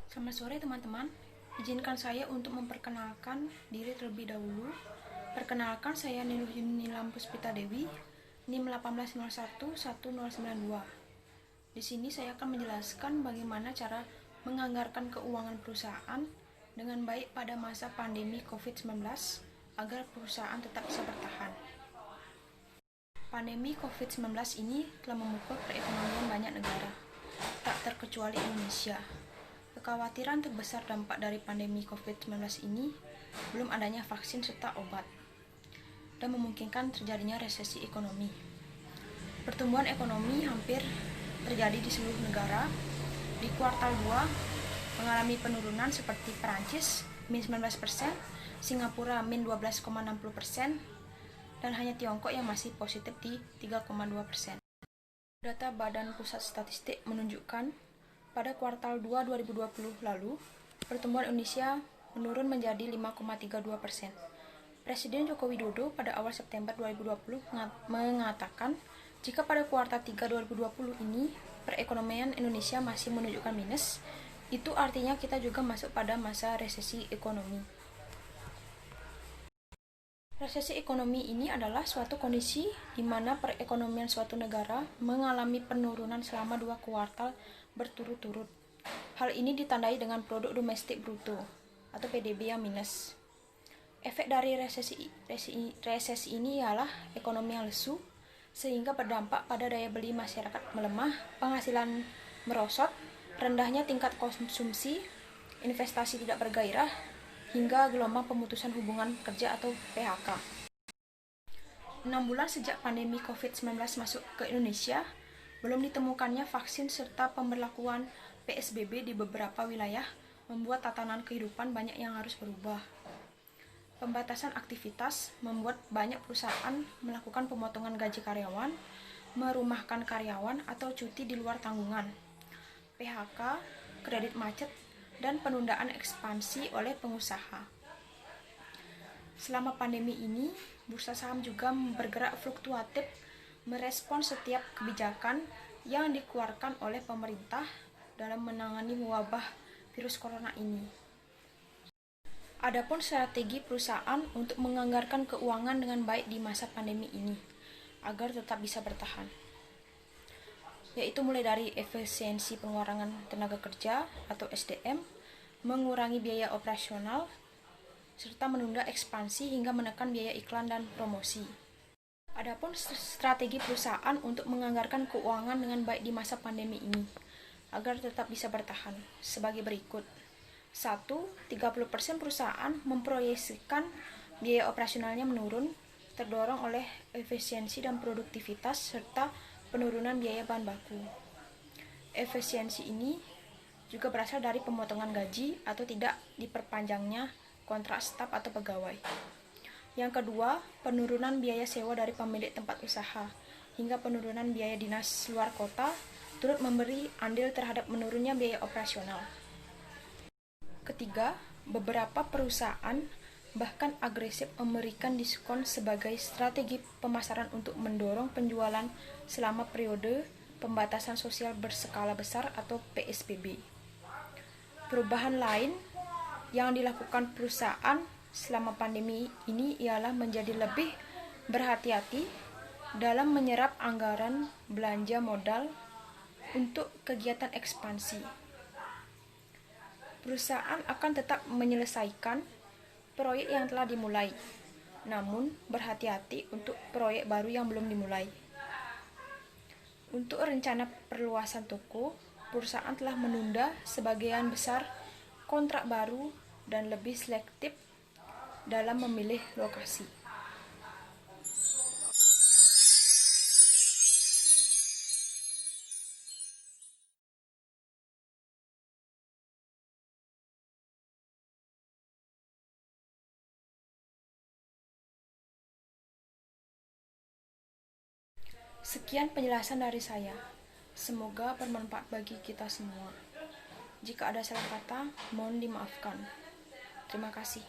Selamat sore teman-teman. Izinkan saya untuk memperkenalkan diri terlebih dahulu. Perkenalkan, saya Niluhini Lampuspita Dewi, NIM 1801192. Di sini saya akan menjelaskan bagaimana cara menganggarkan keuangan perusahaan dengan baik pada masa pandemi COVID-19 agar perusahaan tetap bisa bertahan. Pandemi COVID-19 ini telah memukul perekonomian banyak negara, tak terkecuali Indonesia. Kekhawatiran terbesar dampak dari pandemi COVID-19 ini belum adanya vaksin serta obat, dan memungkinkan terjadinya resesi ekonomi. Pertumbuhan ekonomi hampir terjadi di seluruh negara. Di kuartal 2 mengalami penurunan seperti Perancis min 19%, Singapura min 12,60%, dan hanya Tiongkok yang masih positif di 3,2%. Data Badan Pusat Statistik menunjukkan pada kuartal 2 2020 lalu, pertumbuhan Indonesia menurun menjadi 5,32%. Presiden Joko Widodo pada awal September 2020 mengatakan jika pada kuartal 3 2020 ini perekonomian Indonesia masih menunjukkan minus, itu artinya kita juga masuk pada masa resesi ekonomi. Resesi ekonomi ini adalah suatu kondisi di mana perekonomian suatu negara mengalami penurunan selama 2 kuartal berturut-turut. Hal ini ditandai dengan produk domestik bruto atau PDB yang minus. Efek dari resesi ini ialah ekonomi yang lesu, sehingga berdampak pada daya beli masyarakat melemah, penghasilan merosot, rendahnya tingkat konsumsi, investasi tidak bergairah, hingga gelombang pemutusan hubungan kerja atau PHK. 6 bulan sejak pandemi COVID-19 masuk ke Indonesia, belum ditemukannya vaksin serta pemberlakuan PSBB di beberapa wilayah membuat tatanan kehidupan banyak yang harus berubah. Pembatasan aktivitas membuat banyak perusahaan melakukan pemotongan gaji karyawan, merumahkan karyawan atau cuti di luar tanggungan, PHK, kredit macet, dan penundaan ekspansi oleh pengusaha. Selama pandemi ini, bursa saham juga bergerak fluktuatif merespon setiap kebijakan yang dikeluarkan oleh pemerintah dalam menangani wabah virus corona ini. Adapun strategi perusahaan untuk menganggarkan keuangan dengan baik di masa pandemi ini agar tetap bisa bertahan, yaitu mulai dari efisiensi pengurangan tenaga kerja atau SDM, mengurangi biaya operasional, serta menunda ekspansi hingga menekan biaya iklan dan promosi. Adapun strategi perusahaan untuk menganggarkan keuangan dengan baik di masa pandemi ini agar tetap bisa bertahan sebagai berikut. 1. 30% perusahaan memproyeksikan biaya operasionalnya menurun, terdorong oleh efisiensi dan produktivitas serta penurunan biaya bahan baku. Efisiensi ini juga berasal dari pemotongan gaji atau tidak diperpanjangnya kontrak staf atau pegawai. Yang kedua, penurunan biaya sewa dari pemilik tempat usaha hingga penurunan biaya dinas luar kota turut memberi andil terhadap menurunnya biaya operasional. Ketiga, beberapa perusahaan bahkan agresif memberikan diskon sebagai strategi pemasaran untuk mendorong penjualan selama periode pembatasan sosial berskala besar atau PSBB. Perubahan lain yang dilakukan perusahaan selama pandemi ini ialah menjadi lebih berhati-hati dalam menyerap anggaran belanja modal untuk kegiatan ekspansi. Perusahaan akan tetap menyelesaikan proyek yang telah dimulai, namun berhati-hati untuk proyek baru yang belum dimulai. Untuk rencana perluasan toko, perusahaan telah menunda sebagian besar kontrak baru dan lebih selektif dalam memilih lokasi. Sekian penjelasan dari saya. Semoga bermanfaat bagi kita semua. Jika ada salah kata, mohon dimaafkan. Terima kasih.